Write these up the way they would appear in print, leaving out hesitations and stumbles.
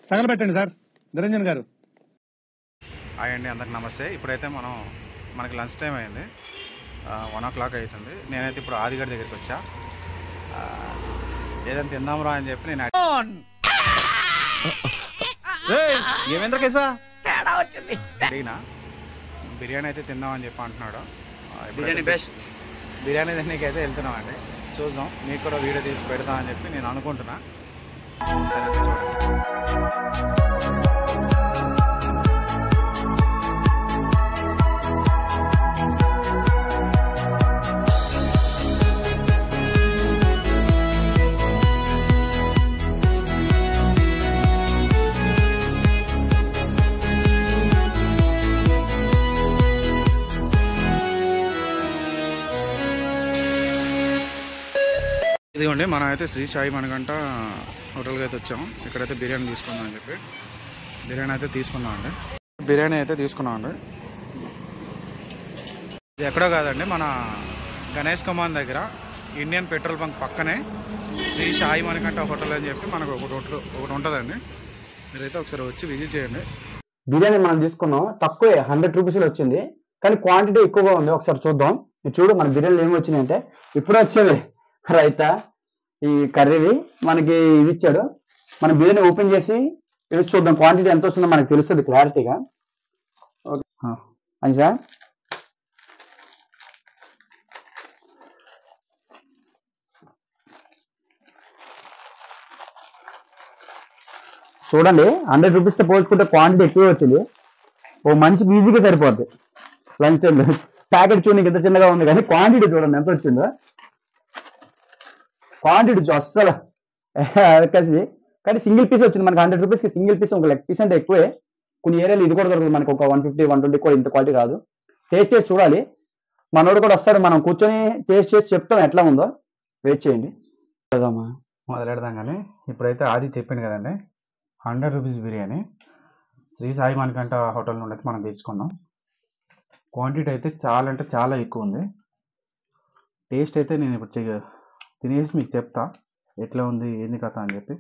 తగలబెట్టండి sir Niranjan గారు. Hi అండి, అందరికి నమస్తే. ఇప్పుడైతే మనకి లంచ్ టైం అయింది, 1 o'clock అవుతుంది. నేనైతే ఇప్పుడు ఆదిగడి దగ్గరికి వచ్చా. ఏదైనా తిందాంరా అని చెప్పి నేను అడిగినా. బిర్యానీ అయితే తిందామని చెప్పి అంటున్నాడు. బిర్యానీ బెస్ట్ బిర్యానీ తినకైతే వెళ్తున్నామండి. చూద్దాం, మీకు కూడా వీడియో తీసి పెడతామని చెప్పి నేను అనుకుంటున్నా. సరే చూడండి. ఇదిగోండి, మనం అయితే శ్రీ సాయి మణికంఠ హోటల్కి అయితే వచ్చాము. ఇక్కడైతే బిర్యానీ తీసుకుందాం అని చెప్పి బిర్యానీ అయితే తీసుకున్నామండి. ఇది ఎక్కడో కాదండి, మన గణేష్ కమాన్ దగ్గర ఇండియన్ పెట్రోల్ బంక్ పక్కనే శ్రీ సాయి మణికంఠ హోటల్ అని చెప్పి మనకు ఒకటి ఉంటుందండి. మీరైతే ఒకసారి వచ్చి విజిట్ చేయండి. బిర్యానీ మనం తీసుకున్నాం, తక్కువే 100 రూపీస్లో వచ్చింది, కానీ క్వాంటిటీ ఎక్కువగా ఉంది. ఒకసారి చూద్దాం. మీరు చూడు, మన బిర్యానీలు ఏమి వచ్చినాయంటే ఇప్పుడు వచ్చేవి రైతా, ఈ కర్రీవి మనకి ఇవి ఇచ్చాడు. మనం బిర్యానీ ఓపెన్ చేసి ఇది చూద్దాం, క్వాంటిటీ ఎంత వస్తుందో మనకు తెలుస్తుంది క్లారిటీగా. అది సార్ చూడండి, 100 రూపీస్తో పోల్చుకుంటే క్వాంటిటీ ఎక్కువ వచ్చింది. ఓ మంచి ఈజీగా సరిపోద్ది లంచ్ టైంలో. ప్యాకెట్ చూడడానికి ఎంత చిన్నగా ఉంది, కానీ క్వాంటిటీ చూడండి ఎంత వచ్చిందో. క్వాంటిటీ అస్సలు కలిసి, కానీ సింగిల్ పీస్ వచ్చింది మనకి. 100 రూపీస్కి సింగిల్ పీస్, ఒక లెగ్ పీస్ అంటే ఎక్కువే. కొన్ని ఏరియాలో ఇది కూడా దొరుకుతుంది మనకు, ఒక 150, 120 కూడా ఇంత క్వాలిటీ కాదు. టేస్ట్ చేసి చూడాలి, మనోడు కూడా వస్తాడు, మనం కూర్చొని టేస్ట్ చేసి చెప్తాం ఎట్లా ఉందో. వెయిట్ చేయండి. మొదలెడదాం. కానీ ఇప్పుడైతే ఆది చెప్పింది కదండి, 100 రూపీస్ బిర్యానీ శ్రీ సాయి మణికంఠ హోటల్ నుండి అయితే మనం తీసుకున్నాం. క్వాంటిటీ అయితే చాలా అంటే చాలా ఎక్కువ ఉంది. టేస్ట్ అయితే నేను ఇప్పుడు తినేసి మీకు చెప్తా ఎట్లా ఉంది ఏంది కథ అని చెప్పి.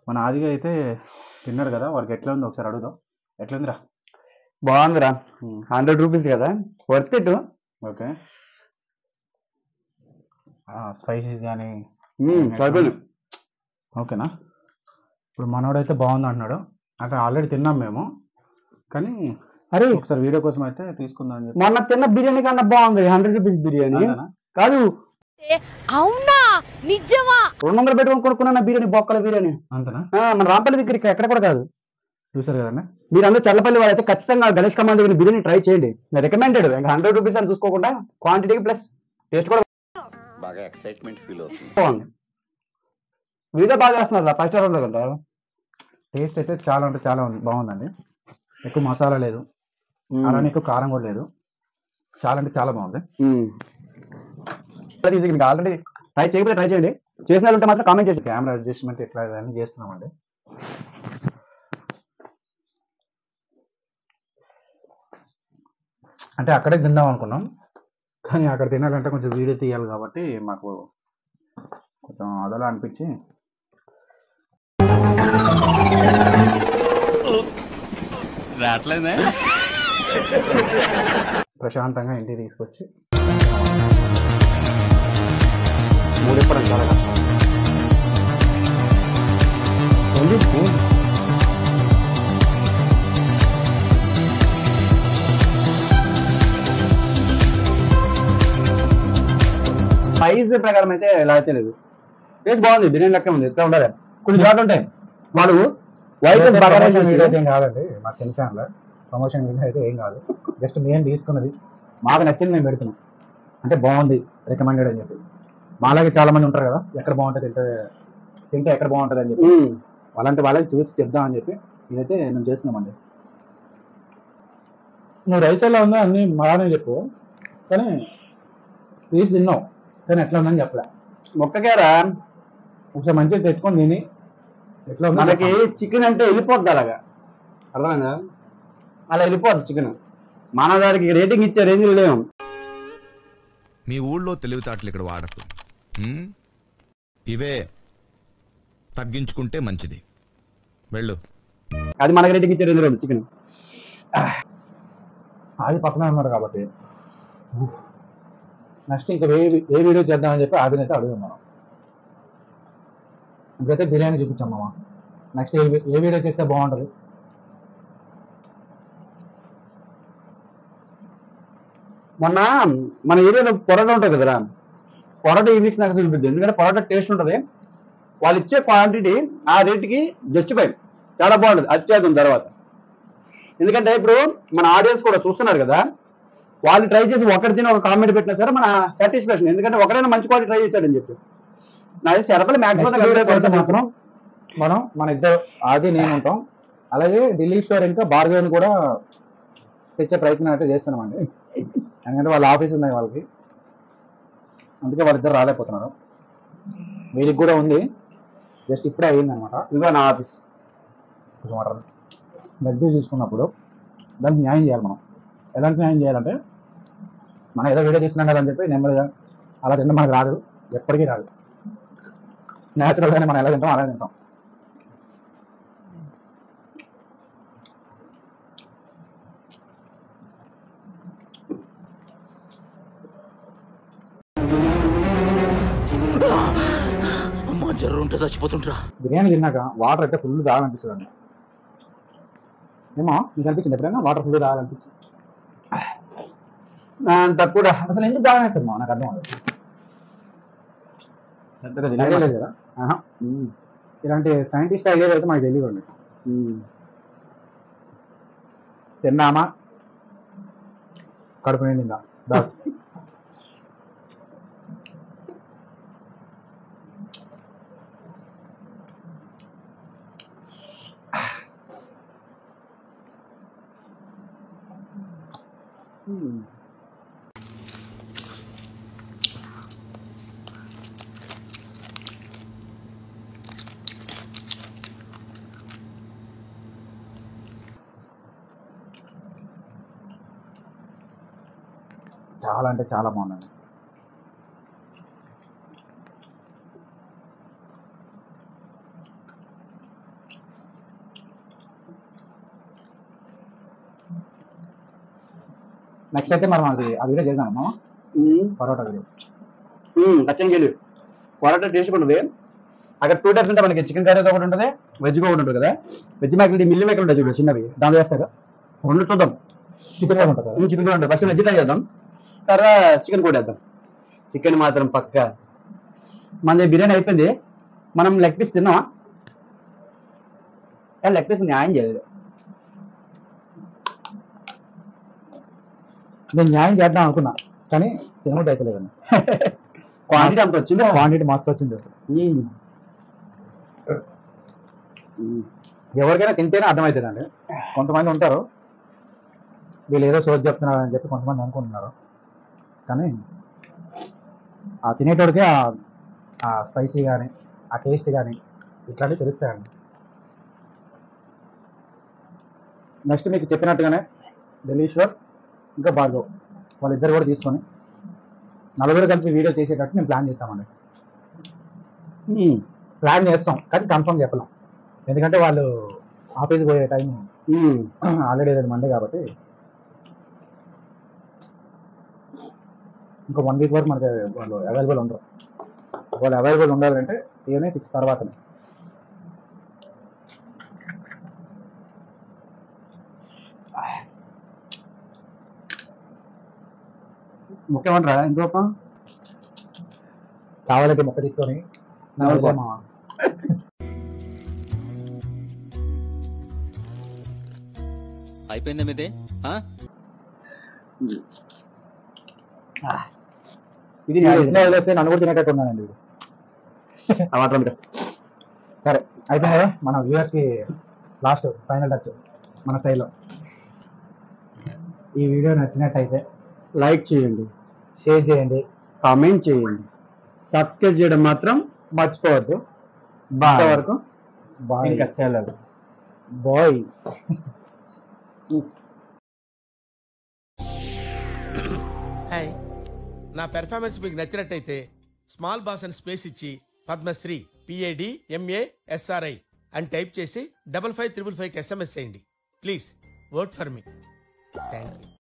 మన ఆదిగా అయితే తిన్నాడు కదా, వాడికి ఎట్లా ఉంది ఒకసారి అడుగుదాం. ఎట్లా ఉందిరా? బాగుందిరా, 100 రూపీస్ కదా, వర్త్ ఇట్. ఓకే, స్పైసీస్ కానీ ఓకేనా? ఇప్పుడు మనోడైతే బాగుంది అంటున్నాడు, అంటే ఆల్రెడీ తిన్నాం మేము, కానీ అరే ఒకసారి వీడియో కోసం అయితే తీసుకుందాం అని చెప్పి. మొన్న తిన్న బిర్యానీ కన్నా బాగుంది 100 రూపీస్ బిర్యానీ. కాదు, అవునా, నిజమా? 200 పెట్టుకొని కొనుక్కున్నా బిర్యానీ, బొక్కల బిర్యానీ అంతనా? మన రాంపల్లి దగ్గర ఎక్కడ కూడా కాదు. చూసారు కదండి, మీరు అందరూ చల్లపల్లి వాళ్ళైతే ఖచ్చితంగా గణేష్ కమాన్ దగ్గర బిర్యానీ ట్రై చేయండి. రికమెండెడ్. 100 రూపీస్ అని చూసుకోకుండా క్వాంటిటీకి ప్లస్ టేస్ట్ కూడా బాగా ఎక్సైట్మెంట్ ఫీల్ అవుతుంది. బాగుంది. వీడియో బాగా చేస్తున్నారు 5 స్టార్ హోటల్ కంటే. టేస్ట్ అయితే చాలా అంటే చాలా బాగుందండి. ఎక్కువ మసాలా లేదు, అలానే ఎక్కువ కారం కూడా లేదు. చాలా అంటే చాలా బాగుంది. ఆల్రెడీ ట్రై చేయకపోతే ట్రై చేయండి, చేసిన ఉంటే మాత్రం కామెంట్ చేయండి. కెమెరా అడ్జస్ట్మెంట్ ఎట్లా అన్నీ చేస్తున్నామండి. అంటే అక్కడే తిందాం అనుకున్నాం, కానీ అక్కడ తినాలంటే కొంచెం వీడియో తీయాలి కాబట్టి మాకు కొంచెం అదలా అనిపించి రావట్లేదే. ప్రశాంతంగా ఇంటికి తీసుకొచ్చి మూడెప్పడం చాలా కష్టం. సైజ్ ప్రకారం అయితే ఎలా అయితే లేదు, టేస్ట్ బాగుంది. బిర్యానీ లెక్క ఉంది, ఎట్లా ఉండాలి. కొన్ని చోట్ల ఉంటాయి వాళ్ళు వైట్ వీడియో అయితే ఏం కాదండి, మా చిన్న ఛానల్ ప్రమోషన్ వీడియో అయితే ఏం కాదు. జస్ట్ మేము తీసుకున్నది మాకు నచ్చింది మేము పెడుతున్నాం. అంటే బాగుంది, రికమెండెడ్ అని చెప్పి. మాలాగే చాలా మంది ఉంటారు కదా, ఎక్కడ బాగుంటుంది తింటే ఎక్కడ బాగుంటుంది అని చెప్పి, అలాంటి వాళ్ళకి చూసి చెప్దాం అని చెప్పి ఇదైతే మేము చేస్తున్నామండి. నువ్వు రైస్ ఎలా ఉందో అన్ని బాగానే చెప్పు, కానీ తీసి తిన్నావు, కానీ ఎట్లా ఉందని చెప్పలే. మొక్కకేరా ఒకసారి మంచిగా తెచ్చుకొని తిని ఎట్లా ఉందో మనకి చికెన్ అంటే వెళ్ళిపోద్ది అలాగా, అర్థమైందా? అలా వెళ్ళిపోద్ది చికెన్. మన దానికి రేటింగ్ ఇచ్చే రేంజ్లో లేవు. మీ ఊళ్ళో తెలివితేటలు ఇక్కడ వాడకు. ఇవే తగ్గించుకుంటే మంచిది. వెళ్ళు. అది మనకి రేటింగ్ ఇచ్చారు ఎందుకు చికెన్. ఆది పక్కనే ఉన్నారు కాబట్టి నెక్స్ట్ ఇంకా ఏ వీడియో చేద్దామని చెప్పి ఆదిని అయితే అడుగుదాం మనం. ఇప్పుడైతే బిర్యానీ చూపించాం మామ. నెక్స్ట్ ఏ వీడియో చేస్తే బాగుంటుంది? మొన్న మన ఏరియాలో పొరోటా ఉంటుంది కదరా, పొరోటా ఈ వీక్స్ నాకు చూపిద్ది. ఎందుకంటే పొరోటా టేస్ట్ ఉంటుంది, వాళ్ళు ఇచ్చే క్వాంటిటీ ఆ రేటుకి జస్టిఫై, చాలా బాగుంటుంది. అది చేద్దాం తర్వాత. ఎందుకంటే ఇప్పుడు మన ఆడియన్స్ కూడా చూస్తున్నారు కదా, వాళ్ళు ట్రై చేసి ఒకటి తిని ఒక కామెంట్ పెట్టినా సరే మన సాటిస్ఫాక్షన్. ఎందుకంటే ఒకరైనా మంచి క్వాలిటీ ట్రై చేశాడని చెప్పి. నాది చెరపలు మాత్రం మనం మన ఇద్దరు ఆది నేను ఉంటాం. అలాగే ఢిల్లీ స్టోర్ ఇంకా భార్గవిని కూడా తెచ్చే ప్రయత్నం అయితే చేస్తున్నామండి. ఎందుకంటే వాళ్ళ ఆఫీస్ ఉన్నాయి వాళ్ళకి, అందుకే వాళ్ళిద్దరు రాలేకపోతున్నారు. వీరికి కూడా ఉంది, జస్ట్ ఇప్పుడే అయ్యింది అనమాట. ఇదిగో నా ఆఫీస్. కొంచెం వాటర్ దగ్గర చూసుకున్నప్పుడు దానికి న్యాయం చేయాలి మనం. ఎలాంటి న్యాయం చేయాలంటే, మనం ఏదో వీడియో తీసుకున్నాం కదా అని చెప్పి నెమ్మదిగా అలా తినడం మనకు రాదు, ఎప్పటికీ రాదు. న్యాచురల్గానే మనం ఎలా తింటాం అలా తింటాం. బిర్యానీ తిన్నాక వాటర్ అయితే ఫుల్ తాగాలనిపిస్తుంది అండి. ఏమో మీకు అనిపించింది ఎప్పుడైనా వాటర్ ఫుల్ తాగాలనిపించింది? తక్కువ అసలు ఎందుకు తాగనేస్తుంది మా నాకు అర్థం అవ్వదు. ఐడియా లేదు కదా. ఇలాంటి సైంటిస్ట్ ఐడియా అయితే మాకు తెలియదు. తిన్నామా కడుపు నిండిందా బస్. చాలా అంటే చాలా బాగుందండి. నెక్స్ట్ అయితే మనం అది ఆ వీడియో చేద్దామమ్మా, పరోటా వీడియో. ఖచ్చితంగా వెళ్ళి పొరోటా టేస్ట్ ఉంటుంది. అక్కడ 2 టైప్స్ ఉంటాయి మనకి, చికెన్ కర్రీతో ఒకటి ఉంటుంది, వెజ్గా ఒకటి ఉంటుంది కదా. వెజ్ మేకలు మిల్లి మేకలు ఉంటాయి చూడు చిన్నవి, దాని చేస్తారు. రెండు చూద్దాం. చికెన్ కూడా ఉంటుంది, చికెన్ కూడా ఉంటుంది. ఫస్ట్ వెజ్ ట్రై చేద్దాం, తర్వాత చికెన్ కూడా వేద్దాం. చికెన్ మాత్రం పక్క. మన బిర్యానీ అయిపోయింది, మనం లెగ్ పీస్ తిన్నామా? లెగ్ పీస్ న్యాయం చేయలేదు. నేను న్యాయం చేద్దాం అనుకున్నా కానీ తినబుద్ధి అయితే లేదండి. క్వాంటిటీ అంత వచ్చింది, క్వాంటిటీ మస్తు వచ్చింది అసలు. ఎవరికైనా తింటేనే అర్థమవుతుందండి. కొంతమంది ఉంటారు వీళ్ళు ఏదో సోజ్ చెప్తున్నారు అని చెప్పి కొంతమంది అనుకుంటున్నారు, కానీ ఆ తినేటోడికి ఆ స్పైసీ కానీ ఆ టేస్ట్ కానీ ఇట్లాంటివి తెలుస్తాయండి. నెక్స్ట్ మీకు చెప్పినట్టుగానే ఢిల్లీశ్వర్ ఇంకా భార్గవ్ వాళ్ళిద్దరు కూడా తీసుకొని నలుగురు కలిసి వీడియో చేసేటట్టు మేము ప్లాన్ చేస్తామండి. ప్లాన్ చేస్తాం కానీ కన్ఫర్మ్ చెప్పలేం, ఎందుకంటే వాళ్ళు ఆఫీస్కి పోయే టైం ఆల్రెడీ మండే కాబట్టి ఇంకా 1 వీక్ వరకు మనకి వాళ్ళు అవైలబుల్ ఉండరు. వాళ్ళు అవైలబుల్ ఉండాలంటే ఈవినింగ్ 6 తర్వాతనే. ముఖ్యమంటారా ఇంకొక కావాలంటే మొక్క తీసుకొని అయిపోయిందా మీదే? ఇది వదిలేస్తే నన్ను కూడా తినేటట్టు ఉన్నానండి. సరే అయిపోయింది కదా మన వ్యూవర్స్కి లాస్ట్ ఫైనల్ టచ్ మన స్టైల్లో. ఈ వీడియో నచ్చినట్టయితే లైక్ చేయండి, షేర్ చేయండి, కామెంట్ చేయండి, సబ్స్క్రైబ్ చేయడం మాత్రం మర్చిపోవద్దు. వరకు బాయ్. ఇంకా సెలవు. బాయ్. హాయ్, నా పెర్ఫార్మెన్స్ మీకు నచ్చినట్టయితే స్మాల్ బాస్ అని స్పేస్ ఇచ్చి పద్మశ్రీ PAD MA SRI అని టైప్ చేసి 55555కి SMS చేయండి. Please work for me. Thank you.